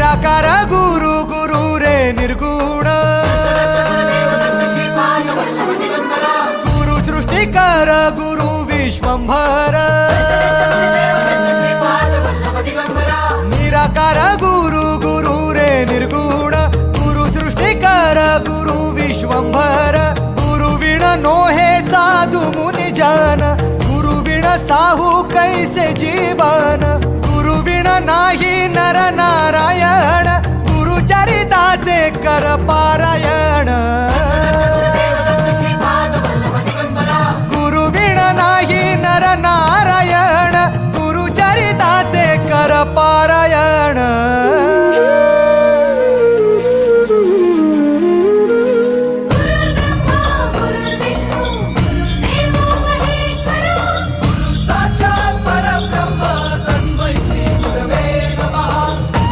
निराकार गुरु गुरु रे निर्गुण गुरु सृष्टिकर गुरु विश्वंभर निराकार गुरु गुरु रे निर्गुण गुरु सृष्टिकर गुरु विश्वंभर गुरु विण नोहे साधु मुनि जन साहू कैसे जीवन गुरु बिन नाही नर ना